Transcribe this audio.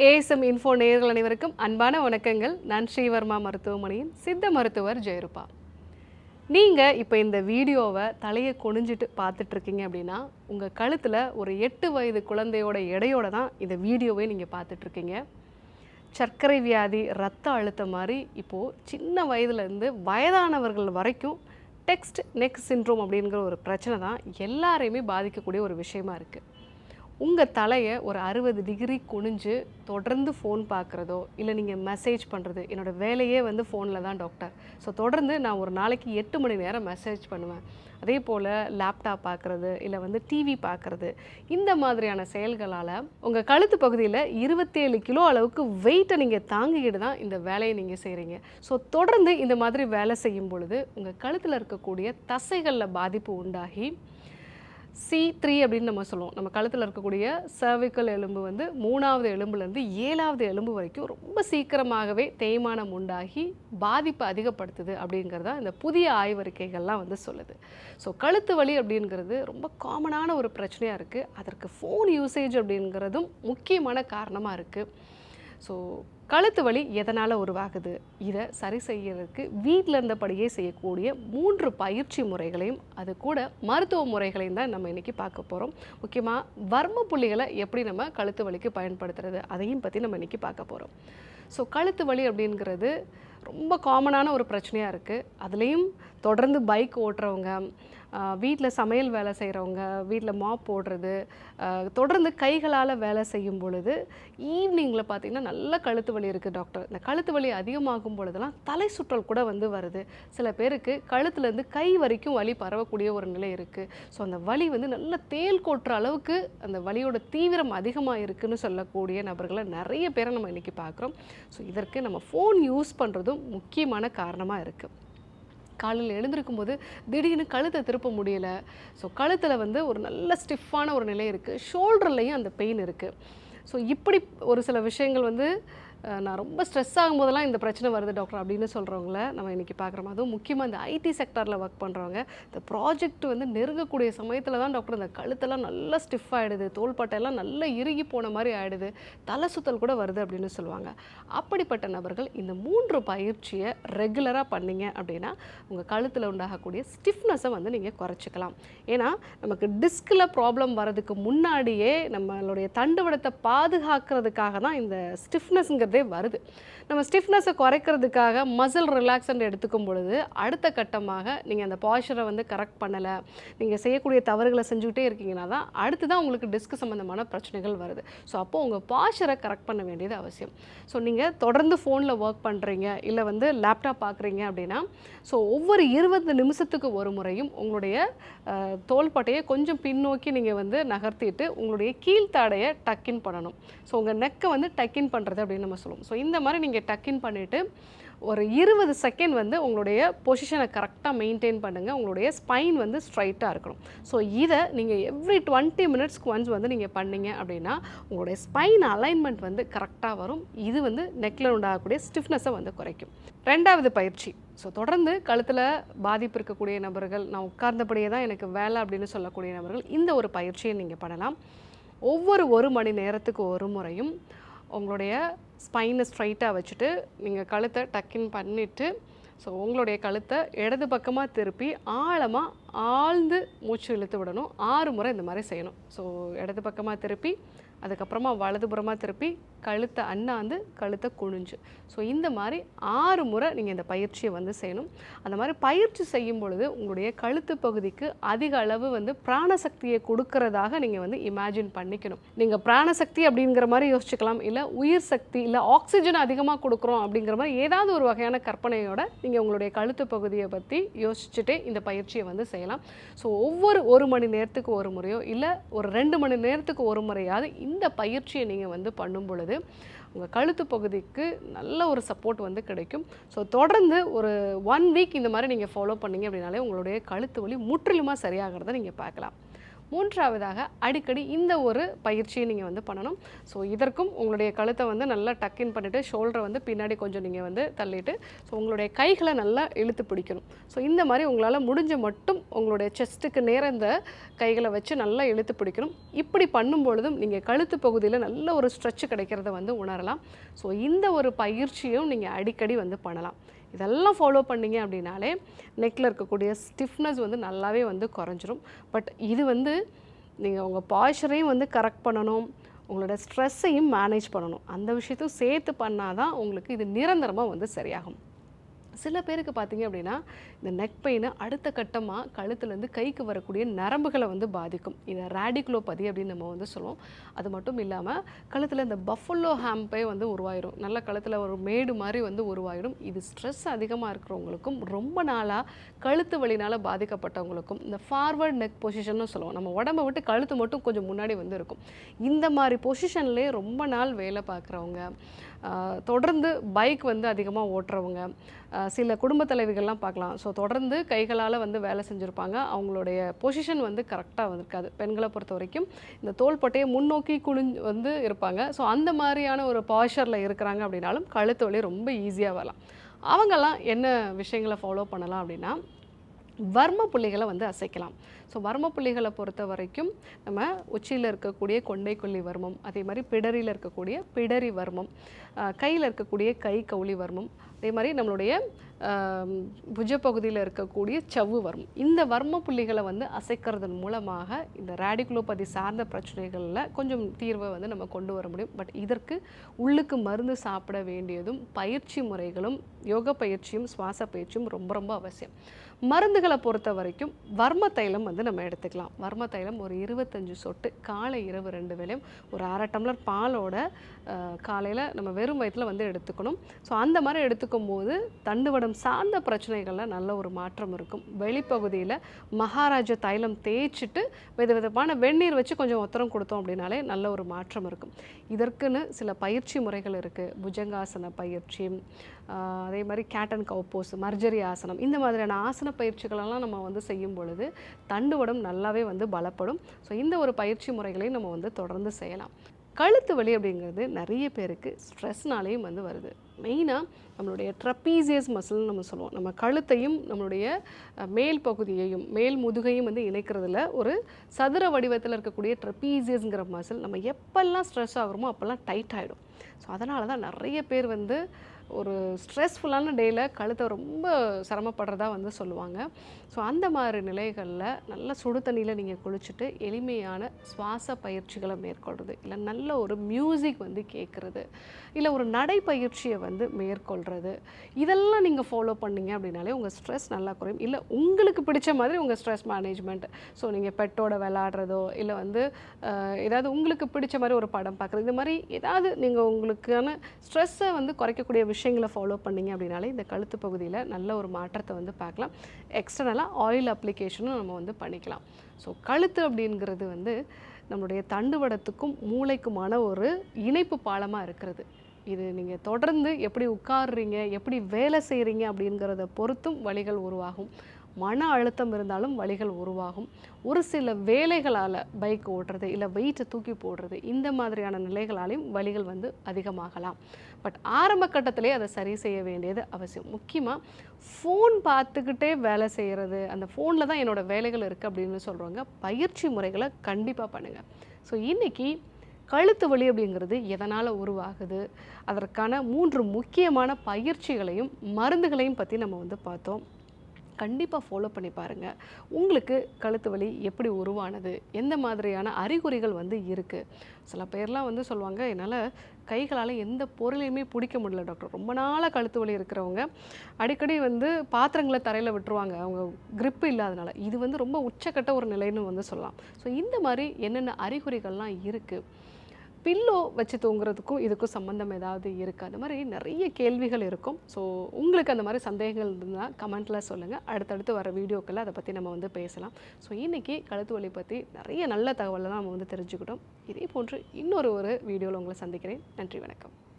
ASM info நேயர்கள் அனைவருக்கும் அன்பான வணக்கங்கள். நான் ஸ்ரீவர்மா மருத்துவமனையின் சித்த மருத்துவர் ஜெயரூபா. நீங்கள் இப்போ இந்த வீடியோவை தலையை குனிஞ்சிட்டு பார்த்துட்ருக்கீங்க அப்படின்னா உங்கள் கழுத்தில் ஒரு 8 வயது குழந்தையோட எடையோட தான் இந்த வீடியோவை நீங்கள் பார்த்துட்ருக்கீங்க. சர்க்கரை வியாதி, இரத்த அழுத்தம் மாதிரி இப்போது சின்ன வயதுலேருந்து வயதானவர்கள் வரைக்கும் டெக்ஸ்ட் நெக் சிண்ட்ரோம் அப்படிங்கிற ஒரு பிரச்சனை தான் எல்லாரையுமே பாதிக்கக்கூடிய ஒரு விஷயமா இருக்குது. உங்கள் தலையை ஒரு 60 டிகிரி குனிஞ்சு தொடர்ந்து ஃபோன் பார்க்குறதோ இல்லை நீங்கள் மெசேஜ் பண்ணுறது, என்னோடய வேலையே வந்து ஃபோனில் தான் டாக்டர். ஸோ தொடர்ந்து நான் ஒரு நாளைக்கு 8 மணி நேரம் மெசேஜ் பண்ணுவேன். அதே போல் லேப்டாப் பார்க்குறது இல்லை வந்து டிவி பார்க்குறது, இந்த மாதிரியான செயல்களால் உங்கள் கழுத்து பகுதியில் 27 கிலோ அளவுக்கு வெயிட்டை நீங்கள் தாங்கிக்கிட்டு தான் இந்த வேலையை நீங்கள் செய்கிறீங்க. ஸோ தொடர்ந்து இந்த மாதிரி வேலை செய்யும் பொழுது உங்கள் கழுத்தில் இருக்கக்கூடிய தசைகளில் பாதிப்பு உண்டாகி C3 அப்படின்னு நம்ம சொல்லுவோம். நம்ம கழுத்தில் இருக்கக்கூடிய சர்விக்கல் எலும்பு வந்து 3வது எலும்புலேருந்து 7வது எலும்பு வரைக்கும் ரொம்ப சீக்கிரமாகவே தேய்மானம் உண்டாகி பாதிப்பை அதிகப்படுத்துது அப்படிங்கிறதா இந்த புதிய ஆய்வறிக்கைகள்லாம் வந்து சொல்லுது. ஸோ கழுத்து வலி அப்படிங்கிறது ரொம்ப காமனான ஒரு பிரச்சனையாக இருக்குது. அதற்கு ஃபோன் யூசேஜ் அப்படிங்கிறதும் முக்கியமான காரணமாக இருக்குது. ஸோ கழுத்து வலி எதனால் உருவாகுது, இதை சரி செய்யறதுக்கு வீட்டில் இருந்தபடியே செய்யக்கூடிய 3 பயிற்சி முறைகளையும் அது கூட மருத்துவ முறைகளையும் தான் நம்ம இன்றைக்கி பார்க்க போகிறோம். முக்கியமாக வர்ம புள்ளிகளை எப்படி நம்ம கழுத்து வலிக்கு பயன்படுத்துறது அதையும் பற்றி நம்ம இன்றைக்கி பார்க்க போகிறோம். ஸோ கழுத்து வலி அப்படிங்கிறது ரொம்ப காமனான ஒரு பிரச்சனையாக இருக்குது. அதுலேயும் தொடர்ந்து பைக் ஓட்டுறவங்க, வீட்டில் சமையல் வேலை செய்கிறவங்க, வீட்டில் மாப் போடுறது, தொடர்ந்து கைகளால் வேலை செய்யும் பொழுது ஈவினிங்கில் பார்த்திங்கன்னா நல்ல கழுத்து வலி இருக்குது டாக்டர். இந்த கழுத்து வலி அதிகமாகும் பொழுதெல்லாம் தலை சுற்றல் கூட வந்து வருது. சில பேருக்கு கழுத்துலேருந்து கை வரைக்கும் வலி பரவக்கூடிய ஒரு நிலை இருக்குது. ஸோ அந்த வலி வந்து நல்ல தேல் கொட்டுற அளவுக்கு அந்த வலியோட தீவிரம் அதிகமாக இருக்குதுன்னு சொல்லக்கூடிய நபர்களை நிறைய பேரை நம்ம இன்றைக்கி பார்க்குறோம். ஸோ இதற்கு நம்ம ஃபோன் யூஸ் பண்ணுறதும் முக்கியமான காரணமாக இருக்குது. காலையில் எழுந்திருக்கும் போது திடீர்னு கழுத்தை திருப்ப முடியலை. ஸோ கழுத்தில் வந்து ஒரு நல்ல ஸ்டிஃபான ஒரு நிலை இருக்குது. ஷோல்டர்லேயும் அந்த பெயின் இருக்குது. ஸோ இப்படி ஒரு சில விஷயங்கள் வந்து நான் ரொம்ப ஸ்ட்ரெஸ் ஆகும்போதெல்லாம் இந்த பிரச்சனை வருது டாக்டர் அப்படின்னு சொல்கிறவங்கள நம்ம இன்றைக்கி பார்க்குறோம். அதுவும் முக்கியமாக இந்த ஐடி செக்டரில் ஒர்க் பண்ணுறவங்க இந்த ப்ராஜெக்ட் வந்து நெருங்கக்கூடிய சமயத்தில் தான் டாக்டர் இந்த கழுத்தெல்லாம் நல்லா ஸ்டிஃப் ஆகிடுது, தோள்பட்டையெல்லாம் நல்லா இறுகி போன மாதிரி ஆகிடுது, தலை சுத்தல் கூட வருது அப்படின்னு சொல்லுவாங்க. அப்படிப்பட்ட நபர்கள் இந்த 3 பயிற்சியை ரெகுலராக பண்ணிங்க அப்படின்னா உங்கள் கழுத்தில் உண்டாகக்கூடிய ஸ்டிஃப்னஸை வந்து நீங்கள் குறைச்சிக்கலாம். ஏன்னா நமக்கு டிஸ்கில் ப்ராப்ளம் வரதுக்கு முன்னாடியே நம்மளுடைய தண்டுவடத்தை பாதுகாக்கிறதுக்காக தான் இந்த ஸ்டிஃப்னஸ்ங்கிற வருது. நம்ம ஸ்டிஃப்னஸை குறைக்கிறதுக்காக மசில் ரிலாக்ஸண்ட் எடுத்துக்கும் பொழுது அடுத்த கட்டமாக நீங்கள் அந்த பாய்ச்சரை வந்து கரெக்ட் பண்ணலை, நீங்கள் செய்யக்கூடிய தவறுகளை செஞ்சுக்கிட்டே இருக்கீங்கன்னா தான் அடுத்து தான் உங்களுக்கு டிஸ்க் சம்மந்தமான பிரச்சனைகள் வருது. ஸோ அப்போது உங்கள் பாய்ச்சரை கரெக்ட் பண்ண வேண்டியது அவசியம். ஸோ நீங்கள் தொடர்ந்து ஃபோனில் ஒர்க் பண்ணுறீங்க இல்லை வந்து லேப்டாப் பார்க்குறீங்க அப்படின்னா ஸோ ஒவ்வொரு 20 நிமிஷத்துக்கு ஒரு முறையும் உங்களுடைய தோள்பட்டையை கொஞ்சம் பின்னோக்கி நீங்கள் வந்து நகர்த்திட்டு உங்களுடைய கீழ்த்தாடையை டக்கின் பண்ணணும். ஸோ உங்கள் நெக்கை வந்து டக்கின் பண்ணுறது அப்படின்னு நம்ம சொல்லுவோம். ஸோ இந்த மாதிரி நீங்கள் டக்கின் பண்ணிவிட்டு ஒரு 20 செகண்ட் வந்து உங்களுடைய பொசிஷனை கரெக்டாக மெயின்டைன் பண்ணுங்கள். உங்களுடைய ஸ்பைன் வந்து ஸ்ட்ரைட்டாக இருக்கணும். ஸோ இதை நீங்கள் எவ்ரி 20 மினிட்ஸ்க்கு ஒன்ஸ் வந்து நீங்கள் பண்ணிங்க அப்படின்னா உங்களுடைய ஸ்பைன் அலைன்மெண்ட் வந்து கரெக்டாக வரும். இது வந்து நெக்கில் உண்டாகக்கூடிய ஸ்டிஃப்னஸை வந்து குறைக்கும். 2வது பயிற்சி, ஸோ தொடர்ந்து கழுத்தில் பாதிப்பு இருக்கக்கூடிய நபர்கள், நான் உட்கார்ந்தபடியே தான் எனக்கு வேலை அப்படின்னு சொல்லக்கூடிய நபர்கள் இந்த ஒரு பயிற்சியை நீங்கள் பண்ணலாம். ஒவ்வொரு 1 மணி நேரத்துக்கு ஒரு முறையும் உங்களுடைய ஸ்பைனை ஸ்ட்ரைட்டாக வச்சுட்டு நீங்கள் கழுத்தை டக்கின் பண்ணிவிட்டு ஸோ உங்களுடைய கழுத்தை இடது பக்கமாக திருப்பி ஆழ்ந்து மூச்சு இழுத்து விடணும். 6 முறை இந்த மாதிரி செய்யணும். ஸோ இடது பக்கமாக திருப்பி, அதுக்கப்புறமா வலதுபுறமாக திருப்பி, கழுத்தை அண்ணாந்து, கழுத்தை குனிஞ்சு, ஸோ இந்த மாதிரி 6 முறை நீங்கள் இந்த பயிற்சியை வந்து செய்யணும். அந்த மாதிரி பயிற்சி செய்யும் பொழுது உங்களுடைய கழுத்து பகுதிக்கு அதிக அளவு வந்து பிராணசக்தியை கொடுக்கறதாக நீங்கள் வந்து இமேஜின் பண்ணிக்கணும். நீங்கள் பிராணசக்தி அப்படிங்கிற மாதிரி யோசிச்சுக்கலாம், இல்லை உயிர் சக்தி, இல்லை ஆக்சிஜன் அதிகமாக கொடுக்குறோம் அப்படிங்கிற மாதிரி ஏதாவது ஒரு வகையான கற்பனையோட நீங்கள் உங்களுடைய கழுத்து பகுதியை பற்றி யோசிச்சுட்டே இந்த பயிற்சியை வந்து செய்யலாம். ஸோ ஒவ்வொரு 1 மணி நேரத்துக்கு ஒரு முறையோ இல்லை ஒரு 2 மணி நேரத்துக்கு ஒரு முறையாவது இந்த பயிற்சியை நீங்கள் வந்து பண்ணும் பொழுது உங்கள் கழுத்து பகுதிக்கு நல்ல ஒரு சப்போர்ட் வந்து கிடைக்கும். ஸோ தொடர்ந்து ஒரு 1 வீக் இந்த மாதிரி நீங்கள் ஃபாலோ பண்ணிங்க அப்படின்னாலே உங்களுடைய கழுத்து வலி முற்றிலுமாக சரியாகிறத நீங்கள் பார்க்கலாம். மூன்றாவதாக அடிக்கடி இந்த ஒரு பயிற்சியை நீங்கள் வந்து பண்ணணும். ஸோ இதற்கும் உங்களுடைய கழுத்தை வந்து நல்லா டக்கின் பண்ணிவிட்டு ஷோல்டரை வந்து பின்னாடி கொஞ்சம் நீங்கள் வந்து தள்ளிட்டு ஸோ உங்களுடைய கைகளை நல்லா இழுத்து பிடிக்கணும். ஸோ இந்த மாதிரி உங்களால் முடிஞ்ச மட்டும் உங்களுடைய செஸ்ட்டுக்கு நேர இந்த கைகளை வச்சு நல்லா இழுத்து பிடிக்கணும். இப்படி பண்ணும்பொழுதும் நீங்கள் கழுத்து பகுதியில் நல்ல ஒரு ஸ்ட்ரெச் கிடைக்கிறத வந்து உணரலாம். ஸோ இந்த ஒரு பயிற்சியும் நீங்கள் அடிக்கடி வந்து பண்ணலாம். இதெல்லாம் ஃபாலோ பண்ணிங்க அப்படின்னாலே நெக்கில் இருக்கக்கூடிய ஸ்டிஃப்னஸ் வந்து நல்லாவே வந்து குறைஞ்சிரும். பட் இது வந்து நீங்கள் உங்கள் பாய்ச்சரையும் வந்து கரெக்ட் பண்ணணும், உங்களோட ஸ்ட்ரெஸ்ஸையும் மேனேஜ் பண்ணணும். அந்த விஷயத்தையும் சேர்த்து பண்ணால் தான் உங்களுக்கு இது நிரந்தரமாக வந்து சரியாகும். சில பேருக்கு பார்த்தீங்க அப்படின்னா இந்த நெக் பெயின் அடுத்த கட்டமாக கழுத்துலேருந்து கைக்கு வரக்கூடிய நரம்புகளை வந்து பாதிக்கும். இதை ரேடிகுலோபதி அப்படின்னு நம்ம வந்து சொல்லுவோம். அது மட்டும் இல்லாமல் கழுத்தில் இந்த பஃபலோ ஹாம்பே வந்து உருவாயிடும். நல்ல கழுத்தில் ஒரு மேடு மாதிரி வந்து உருவாயிடும். இது ஸ்ட்ரெஸ் அதிகமாக இருக்கிறவங்களுக்கும் ரொம்ப நாளாக கழுத்து வலினால் பாதிக்கப்பட்டவங்களுக்கும் இந்த ஃபார்வர்ட் நெக் பொசிஷன்னு சொல்லுவோம். நம்ம உடம்பை விட்டு கழுத்து மட்டும் கொஞ்சம் முன்னாடி வந்து இருக்கும். இந்த மாதிரி பொசிஷன்லேயே ரொம்ப நாள் வேலை பார்க்குறவங்க, தொடர்ந்து பைக் வந்து அதிகமாக ஓட்டுறவங்க, சில குடும்ப தலைவிகள்லாம் பார்க்கலாம். ஸோ தொடர்ந்து கைகளால் வந்து வேலை செஞ்சுருப்பாங்க. அவங்களுடைய பொசிஷன் வந்து கரெக்டாக வந்திருக்காது. பெண்களை பொறுத்த வரைக்கும் இந்த தோள்பட்டையை முன்னோக்கி குனிஞ்சு வந்து இருப்பாங்க. ஸோ அந்த மாதிரியான ஒரு பாய்ச்சரில் இருக்கிறாங்க அப்படின்னாலும் கழுத்து வலி ரொம்ப ஈஸியாக வரலாம். அவங்கெல்லாம் என்ன விஷயங்களை ஃபாலோ பண்ணலாம் அப்படின்னா வர்ம புள்ளிகளை வந்து அசைக்கலாம். ஸோ வர்ம புள்ளிகளை பொறுத்த வரைக்கும் நம்ம உச்சியில் இருக்கக்கூடிய கொண்டை கொல்லி வர்மம், அதே மாதிரி பிடரியில் இருக்கக்கூடிய பிடரி வர்மம், கையில் இருக்கக்கூடிய கை கவுளி வர்மம், அதே மாதிரி நம்மளுடைய புஜப்பகுதியில் இருக்கக்கூடிய சவ்வு வர்மம். இந்த வர்ம புள்ளிகளை வந்து அசைக்கிறதன் மூலமாக இந்த ரேடிகுலோபதி சார்ந்த பிரச்சனைகளில் கொஞ்சம் தீர்வை வந்து நம்ம கொண்டு வர முடியும். பட் இதற்கு உள்ளுக்கு மருந்து சாப்பிட வேண்டியதும் பயிற்சி முறைகளும் யோக பயிற்சியும் சுவாச பயிற்சியும் ரொம்ப ரொம்ப அவசியம். மருந்துகளை பொறுத்த வரைக்கும் வர்ம தைலம் வந்து நம்ம எடுத்துக்கலாம். வர்ம தைலம் ஒரு 25 சொட்டு காலை இரவு 2 வேளையும் ஒரு 1/2 டம்ளர் பாலோட காலையில் நம்ம வெறும் வயிற்றில் வந்து எடுத்துக்கணும். ஸோ அந்த மாதிரி எடுத்துக்கும் போது தண்டுவடம் சார்ந்த பிரச்சனைகளில் நல்ல ஒரு மாற்றம் இருக்கும். வெளிப்பகுதியில் மகாராஜா தைலம் தேய்ச்சிட்டு விதவிதமான வெந்நீர் வச்சு கொஞ்சம் ஒத்தரம் கொடுத்தோம் அப்படின்னாலே நல்ல ஒரு மாற்றம் இருக்கும். இதற்குன்னு சில பயிற்சி முறைகள் இருக்குது. புஜங்காசன பயிற்சி, அதே மாதிரி கேட் அண்ட் கவ் போஸ், மர்ஜரி ஆசனம், இந்த மாதிரியான ஆசன பயிற்சிகளெல்லாம் நம்ம வந்து செய்யும் பொழுது தண்டுவடம் நல்லாவே வந்து பலப்படும். ஸோ இந்த ஒரு பயிற்சி முறைகளையும் நம்ம வந்து தொடர்ந்து செய்யலாம். கழுத்து வலி அப்படிங்கிறது நிறைய பேருக்கு ஸ்ட்ரெஸ்னாலேயும் வந்து வருது. மெயினாக நம்மளுடைய ட்ரப்பீசியஸ் மசில்னு நம்ம சொல்லுவோம். நம்ம கழுத்தையும் நம்மளுடைய மேல் பகுதியையும் மேல் முதுகையும் வந்து இணைக்கிறதுல ஒரு சதுர வடிவத்தில் இருக்கக்கூடிய ட்ரப்பீசியஸ்ங்கிற மசில் நம்ம எப்பெல்லாம் ஸ்ட்ரெஸ் ஆகுறோமோ அப்போல்லாம் டைட் ஆகிடும். ஸோ அதனால தான் நிறைய பேர் வந்து ஒரு ஸ்ட்ரெஸ்ஃபுல்லான டேயில் கழுத்தை ரொம்ப சிரமப்படுறதா வந்து சொல்லுவாங்க. ஸோ அந்த மாதிரி நிலைகளில் நல்ல சுடு தண்ணியில் நீங்கள் குளிச்சுட்டு எளிமையான சுவாச பயிற்சிகளை மேற்கொள்கிறது, இல்லை நல்ல ஒரு மியூசிக் வந்து கேட்குறது, இல்லை ஒரு நடைப்பயிற்சியை வந்து மேற்கொள்கிறது, இதெல்லாம் நீங்கள் ஃபாலோ பண்ணிங்க அப்படின்னாலே உங்கள் ஸ்ட்ரெஸ் நல்லா குறையும். இல்லை உங்களுக்கு பிடிச்ச மாதிரி உங்கள் ஸ்ட்ரெஸ் மேனேஜ்மெண்ட், ஸோ நீங்கள் பெட்டோட விளையாடுறதோ இல்லை வந்து ஏதாவது உங்களுக்கு பிடிச்ச மாதிரி ஒரு படம் பார்க்குறது, இந்த மாதிரி ஏதாவது நீங்கள் உங்களுக்கான ஸ்ட்ரெஸ்ஸை வந்து குறைக்கக்கூடிய விஷயங்களை ஃபாலோ பண்ணிங்க அப்படின்னாலே இந்த கழுத்து பகுதியில் நல்ல ஒரு மாற்றத்தை வந்து பார்க்கலாம். எக்ஸ்டர்னலாக ஆயில் அப்ளிகேஷனும் நம்ம வந்து பண்ணிக்கலாம். ஸோ கழுத்து அப்படிங்கிறது வந்து நம்மளுடைய தண்டுவடத்துக்கும் மூளைக்குமான ஒரு இணைப்பு பாலமாக இருக்கிறது. இது நீங்கள் தொடர்ந்து எப்படி உட்காருறீங்க, எப்படி வேலை செய்கிறீங்க அப்படிங்கிறத பொறுத்தும் வலிகள் உருவாகும். மன அழுத்தம் இருந்தாலும் வலிகள் உருவாகும். ஒரு சில வேலைகளால் பைக் ஓட்டுறது இல்லை வெயிட்டை தூக்கி போடுறது, இந்த மாதிரியான நிலைகளாலையும் வலிகள் வந்து அதிகமாகலாம். பட் ஆரம்ப கட்டத்திலே அதை சரி செய்ய வேண்டியது அவசியம். முக்கியமாக ஃபோன் பார்த்துக்கிட்டே வேலை செய்கிறது, அந்த ஃபோனில் தான் என்னோடய வேலைகள் இருக்குது அப்படின்னு சொல்கிறவங்க பயிற்சி முறைகளை கண்டிப்பாக பண்ணுங்கள். ஸோ இன்றைக்கி கழுத்து வலி அப்படிங்கிறது எதனால் உருவாகுது, அதற்கான 3 முக்கியமான பயிற்சிகளையும் மருந்துகளையும் பற்றி நம்ம வந்து பார்த்தோம். கண்டிப்பாக ஃபாலோ பண்ணி பாருங்கள். உங்களுக்கு கழுத்து வலி எப்படி உருவானது, எந்த மாதிரியான அறிகுறிகள் வந்து இருக்குது. சில பேர்லாம் வந்து சொல்லுவாங்க, என்னால் கைகளால் எந்த பொருளையுமே பிடிக்க முடியல டாக்டர். ரொம்ப நாளாக கழுத்து வலி இருக்கிறவங்க அடிக்கடி வந்து பாத்திரங்களை தரையில் விட்டுருவாங்க, அவங்க grip இல்லாதனால. இது வந்து ரொம்ப உச்சக்கட்ட ஒரு நிலைன்னு வந்து சொல்லலாம். ஸோ இந்த மாதிரி என்னென்ன அறிகுறிகள்லாம் இருக்குது, பில்லோ வச்சு தூங்குறதுக்கும் இதுக்கும் சம்மந்தம் ஏதாவது இருக்குது, அந்த மாதிரி நிறைய கேள்விகள் இருக்கும். ஸோ உங்களுக்கு அந்த மாதிரி சந்தேகங்கள் இருந்தால் கமெண்ட்டில் சொல்லுங்கள். அடுத்தடுத்து வர வீடியோக்களில் அதை பற்றி நம்ம வந்து பேசலாம். ஸோ இன்றைக்கி கழுத்து வலி பற்றி நிறைய நல்ல தகவலெல்லாம் நம்ம வந்து தெரிஞ்சுக்கிட்டோம். இதே போன்று இன்னொரு வீடியோவில் உங்களை சந்திக்கிறேன். நன்றி, வணக்கம்.